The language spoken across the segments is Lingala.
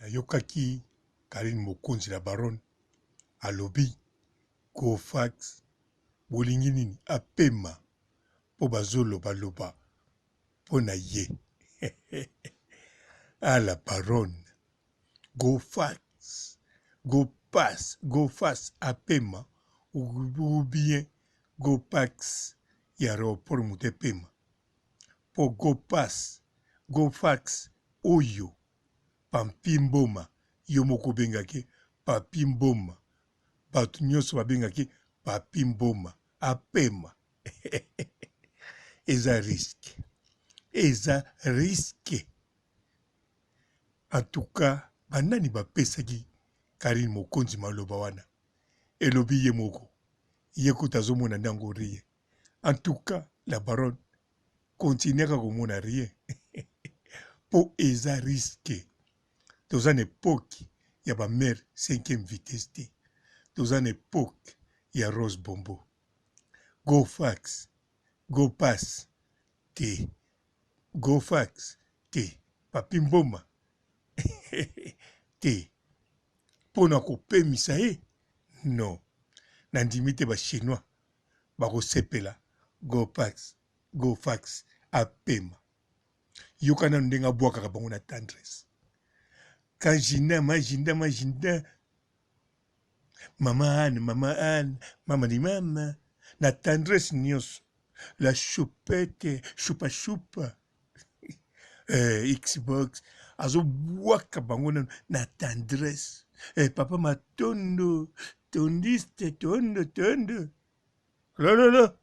Yokaki Karine Mokonzi la baronne alobi Gofax bolingi nini apema po bazoloba loba po na ye. Ah la baronne Gofax Gofax apema ou bien Gopax ya aéroport mutu epema po Gofax oyo Pampi Mboma yo moko bengaki Papi Mboma bato nyonso babengaki Papi Mboma apema. Eza risque en tout cas banani bapesaki Karine Mokonzi maloba wana elobi ye moko ye kuta azomona ndango rien. En tout cas la baronne continue kaka komona rien. Po eza risque toza na époque ya ba mère 5e vitesse te toza na époque ya Rose Bombo. Gofax Gopass te Gofax te Papi Mboma te pona kopemisa ye non nandimi te ba chinois bakosepela Gofax apema yokana ndenge abwakaka bango na tendresse kanjinda majinda mama Anne mama ni mama na tendresse nyonso la choupette choupa Xbox azobwaka bango na tendresse papa matondo tondiste tondo lololo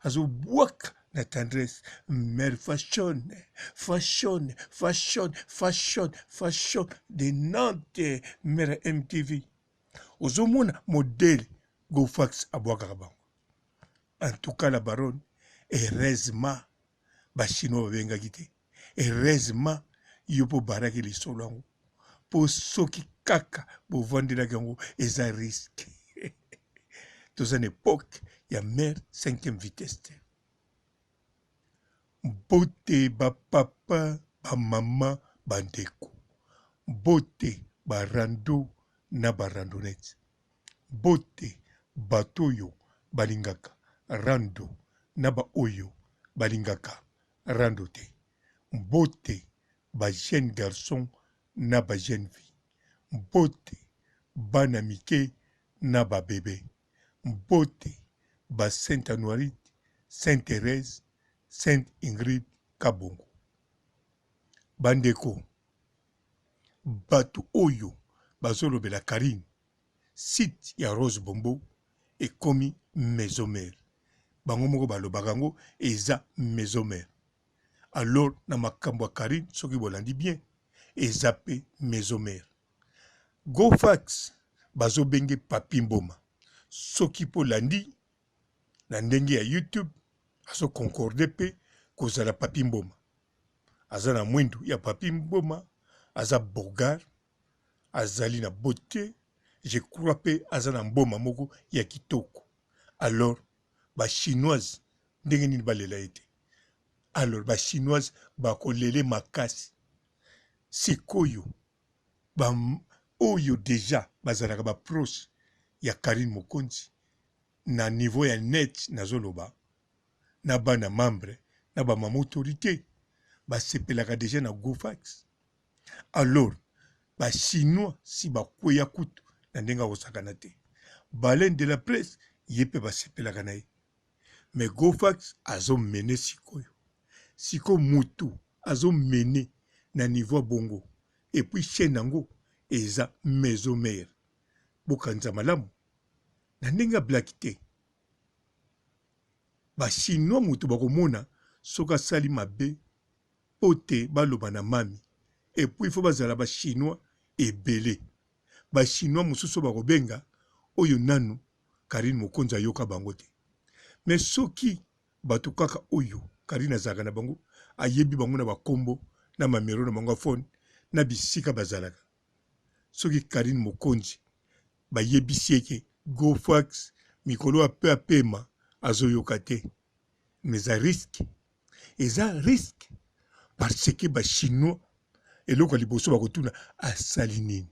azobwaka na tendresse mère fashion de Nantes mère MTV ozomona modèle Gofax abwakaka bango. En tout cas la baronne heureusement bachinois babengaki te heureusement yo mpo baraki lisolo yango mpo soki kaka bovandelaki yango eza risque. Toza na époque ya mère 5e vitesse te mbote bapapa bamama bandeko mbote barando na barandonete mbote bato oyo balingaka rando na baoyo balingaka rando te mbote ba jeune garçon na ba jeune fille mbote bana mike na ba bébé mbote ba Sainte Anuarite Sainte Thérèse Sainte Ingrid Kabongo bandeko bato oyo bazolobela Karine site ya Rose Bombo ekomi maison mère bango moko balobaka yango eza maison mère. Alors na makambo ya Karine soki bolandi bien eza pe maison mère. Gofax bazobenge Papi Mboma soki polandi na ndenge ya YouTube azo concorde pe kozala Papi Mboma aza na mwindu ya Papi Mboma aza bogar azali na beauté je crois pe aza na mboma moko ya kitoko. Alors ba chinoise ndenge nini balela ete alors ba chinoise bakolele makasi sikoyo oyo deja bazalaka ba proche ya Karine Mokonzi na niveau ya net nazoloba na bana membre na ba mama autorité basepelaka deja na Gofax. Alors ba chinois si bakweya kutu na ndenge akosakana te baleine de la presse ye mpe basepelaka na ye mais Gofax azomene sikoyo mutu azomene na niveau bongo et puis chaîne yango eza maison mère bokanza malamu na ndenge ablaki te bachinois mutu bakomona soki asali mabe po te baloba na mami et puis ifo bazala bachinois ebele bachinois mosusu bakobenga oyo nanu Karine Mokonzi ayoka bango te mais soki bato kaka oyo Karine azalaka na bango ayebi bango na bakombo na mamero na bango phone na bisika bazalaka soki Karine Mokonzi bayebisi eke Gofax mikolo ape apema azoyoka te mais eza risque parce que bachinois eloko ya liboso bakotuna asali nini.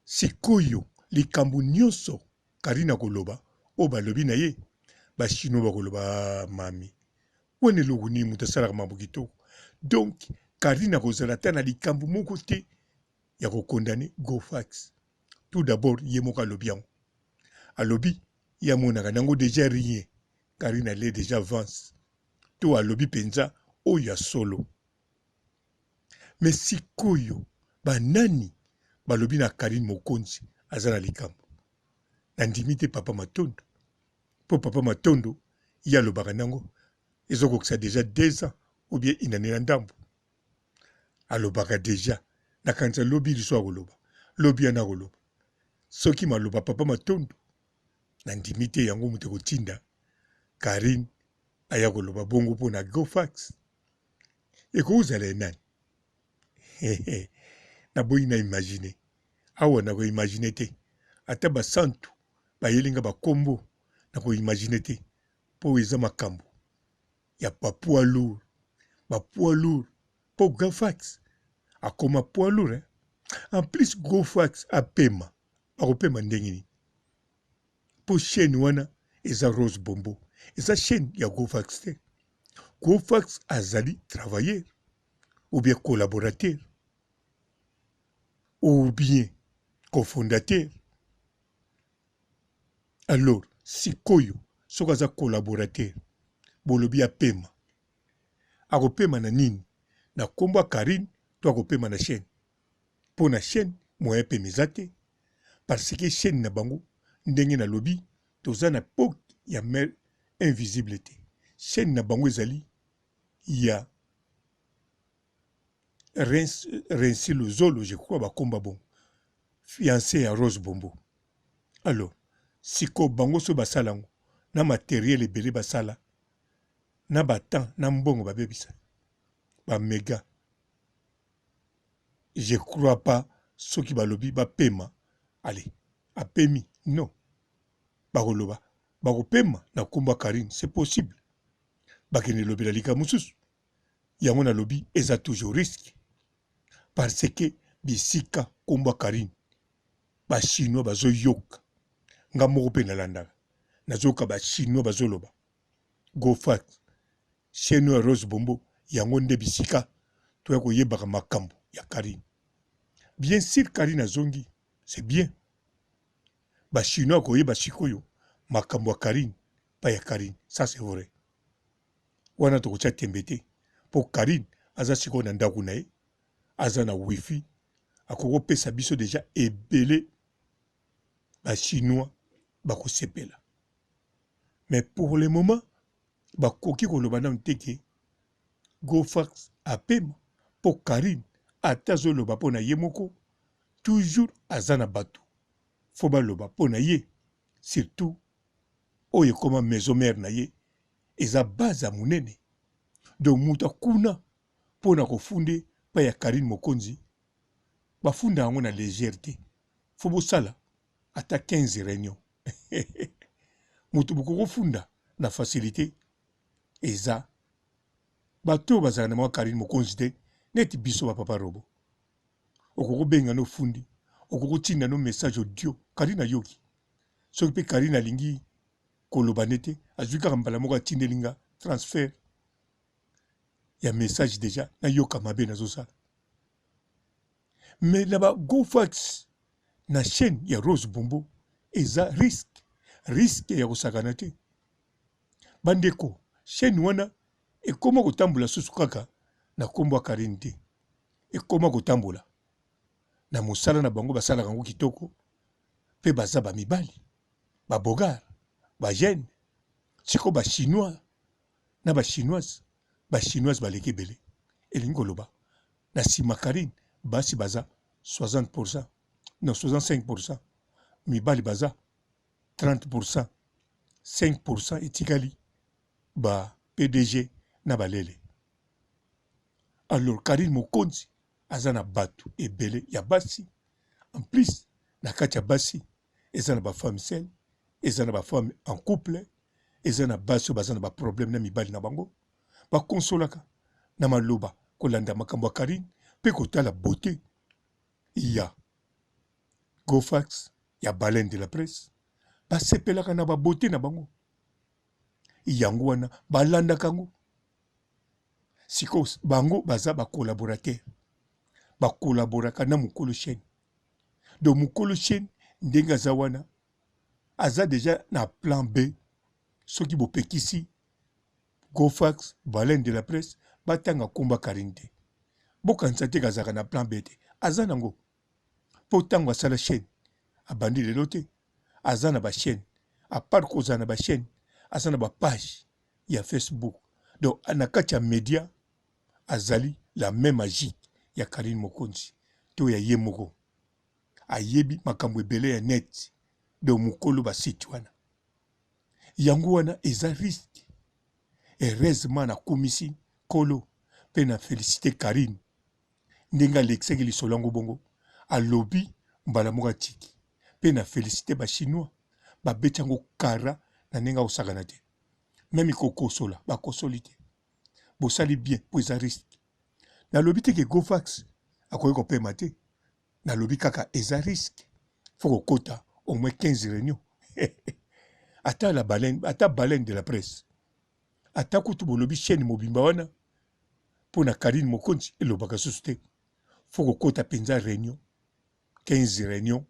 Sikoyo likambo nyonso Karine akoloba oyo balobi na ye bachinois bakoloba mami wana eloko nini moto asalaka mambo kitoko. Donc Karine akozala ata na likambo moko te ya kokondane Gofax. Tout d'abord ye moko alobi yango, alobi ye amonaka nango déjà rien. Karine ale déjà avance to alobi penza oyo ya solo. Mais sikoyo banani balobi na Karine Mokonzi aza na likambo, nandimi te Papa Matondo po Papa Matondo ye alobaka nango ezokokisa déjà 2 ans ou bien inane na ndambo. Alobaka déjà nakanisa lobi liso akoloba lobi yana koloba soki maloba Papa Matondo nandimi te yango moto kotinda Karine aya koloba bongo mpo na Gofax ekozala enani. Naboyi na imagine awa nakoimagine te ata basantu bayelinga bakombo nakoimagine te mpo eza makambo ya bapoids lourd mpo Gofax akoma poids lourd. En plus Gofax apema akopema ndenge nini mpo chaîne wana eza Rose Bombo eza chaîne ya Gofax te. Gofax azali travailleur ou bien collaborateur ou bien cofondateur. Alors sikoyo soki aza collaborateur bolobi apema akopema na nini, na kombo ya Karine to akopema na chaîne. Mpo na chaîne moyen pema eza te parce que chaîne na bango ndenge nalobi toza na epoke ya mer invisible te. Chaîne na bango ezali ya Rinci Lozolo, je crois bakomba bon fiancé ya Rose Bombo. Alors siko bango so basalango na matériel ebele basala na batemps na mbongo babebisa bamega, je crois pas soki balobi bapema allez apemi non bakoloba bakopema na kombo ya Karine c'est possible bakende lobela lika mosusu yango nalobi eza toujours risque parce que bisika kombo ya Karine bachinois bazoyoka nga moko mpe nalandaka nazoyoka bachinois bazoloba Gofax chaîne ya Rose Bombo yango nde bisika toya koyebaka makambo ya Karine. Bien sûr Karine azongi c'est bien bachinois koyeba sikoyo makambo ya Karine pa ya Karine, ça c'est vrai. Wana tokotya tembe te mpo Karine aza sikoyo na ndako na ye aza na wifi akokopesa biso deja ebele bachinois bakosepela. Mais pour le moment bakoki koloba nanu te ke Gofax apema mpo Karine ata azoloba mpo na ye moko toujours aza na bato fo baloba mpo na ye, surtout oyo ekoma maison mère na ye eza base ya monene. Donc moto akuna mpo na kofunde pa ya Karine Mokonzi bafunda yango na légèreté fo bosala ata 15 réunions. Moto bokokofunda na facilité eza bato bazala na mwa Karine Mokonzi te neti biso bapapa robo okokobenga no fundi okokotinda no message audio Karine ayoki soki mpe Karine alingi koloba nete azwi kaka mbala moko atindelinga transfert ya message deja nayoka mabe nazosala. Mais na ba Gofax na chaîne ya Rose Bombo eza risque ya kosakana te bandeko. Chaîne wana ekoma kotambola susu kaka na kombo ya Karine te, ekoma kotambola na mosala na bango basalaka yango kitoko mpe baza bamibali babogar bajeune siko bachinois na bachinoise baleki ebele elingi koloba na nsima Karine basi baza 60% non 65%, mibali baza 30%, 5% etikali ba PDG na balele. Alors Karine Mokonzi aza na bato ebele ya basi, en plus na kati ya basi eza na ba femme seule, eza na ba femme en couple, eza na basi baza na ba problème na mibali na bango bakonsolaka na maloba kolanda makambo ya Karine pe kotala beauté ya Gofax ya baleine de la presse basepelaka na ba beauté na bango yango wana balanda kango siko bango baza ba collaborateur ba collaboraka na mukolo chaîne donc mukolo chaîne ndenga za wana aza déjà na plan B soki bopekisi Gofax baleine de la presse batanga komba Karine te bokanisa te kazaka na plan B te aza nango po tango asala chaîne abandi lelo te aza na ba chaîne à part koza na ba chaîne aza na ba page ya Facebook donc na kati ya média azali la même magie ya Karine Mokonzi to ya ye moko ayebi makambo ebele ya net donc mukolo ba site wana yango wana eza risque heureusement na komisi kolo pe na félicité Karine ndenga lexeki lisolango bongo alobi mbala moka tiki pe na félicité ba chinois ba betango kara na nenga osakana te même kokosola ba kosoli te bosali bien po eza risque na lobi te ke Gofax akoki kopema te na lobi kaka eza risque faut kokota au moins 15 réunions ata la baleine ata baleine de la presse ata kutu bolobi chaîne mobimba wana po na Karine Mokonzi elobaka susu te faut kokota penza réunion 15 réunions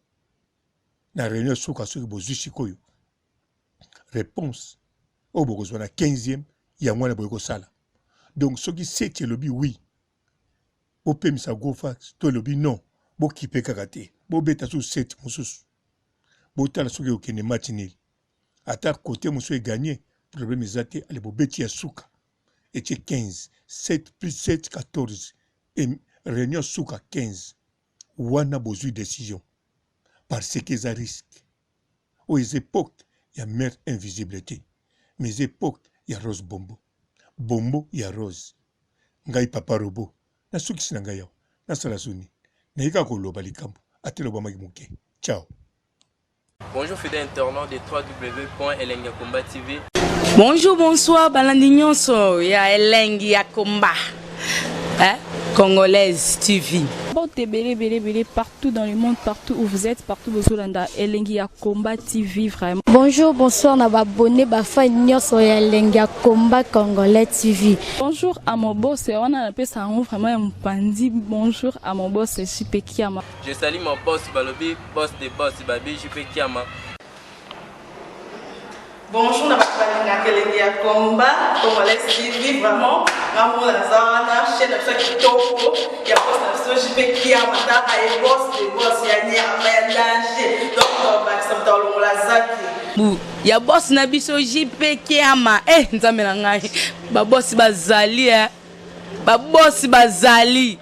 na réunion soka soki bozwi sikoyo réponse oyo bokozwa na 15e yango wana boye kosala donc soki seti elobi oui bopemisa Gofax to elobi non bokipe kaka te bobeta susu seti mosusu botala soki okende match nil ata kote mosusu eganye problème eza te ale bobeti ya suka etie 15 7 plus 7 14 et réunion suka 15 wana bozwi décision parce que eza risque aux époques ya mère invisible te mais époques ya Rose Bombo Bombo ya Rose ngai papa robo na sukisi na ngai yawa nasala soni nayika koloba likambo atelobamaki moke ciao. Bonjour fidèles internautes de www.elengiakomba TV. Bonjour, bonsoir, balandi nyonso ya Elengi ya Komba. Congolaise TV. Bon, bélé, partout dans le monde, partout où vous êtes, partout où vous êtes, Elengi ya Komba TV, vraiment. Bonjour, bonsoir, na abonné, bafa nyonso ya Elengi ya Komba Congolais TV. Bonjour à mon boss, on a appelé ça vraiment un pandi. Bonjour à mon boss, JP Kiama. Je salue mon boss Balobi, boss de boss Babi, JP Kiama. Bonjour, na Elengi ya Komba Congolais TV, vraiment. Maman la zana, chaîne de ça qui topo, ya boss na JP Kiama, ta ay boss de boss ya ni ama danger. Donc ba ça tolo la zaki. Ya boss na biso JP Kiama. Nzambe na ngai. Ba boss bazali ba boss bazali.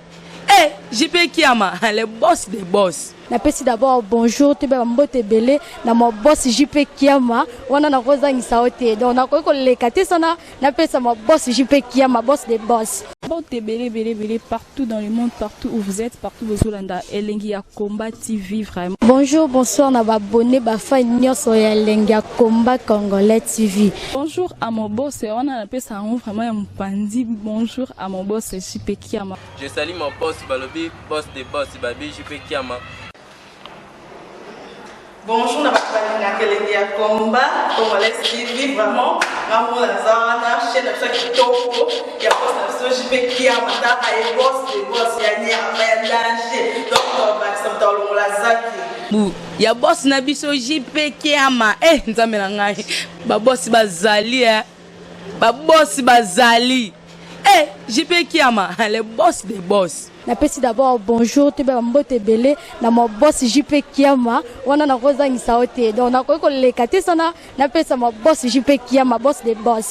JP Kiama, le boss des boss. Napesi d'abord bonjour te ba mbote belé na mo boss JP Kiama wana na kozangisa ote donc na koyiko lekate sana napesa mo boss JP Kiama boss des boss. Bon, bélé, partout dans le monde, partout où vous êtes, partout où vous êtes, Elengi ya Komba TV, vraiment. Bonjour, bonsoir, na abonné, bafa nyonso ya Elengi ya Komba Congolais TV. Bonjour à mon boss, on a appelé ça vraiment un pandi. Bonjour à mon boss, JP Kiama. Je salue mon boss Balobi, boss de boss Babi, JP Kiama. Bonjour, na Elengi ya Komba Congolais TV, vraiment. Maman la zana, chaîne de ça qui topo, ya boss na JP Kiama, ta ay boss de boss ya ni ama danger. Donc ba ça tolo la zaki. Ya boss na biso JP Kiama. Nzambe na ngai. Ba boss bazali ba boss bazali. JP Kiama, le boss des boss. Napesi d'abord bonjour te ba mbote belé na mo boss JP Kiama wana na kozangisa ote donc na koyiko lekate sana napesa mo boss JP Kiama boss des boss.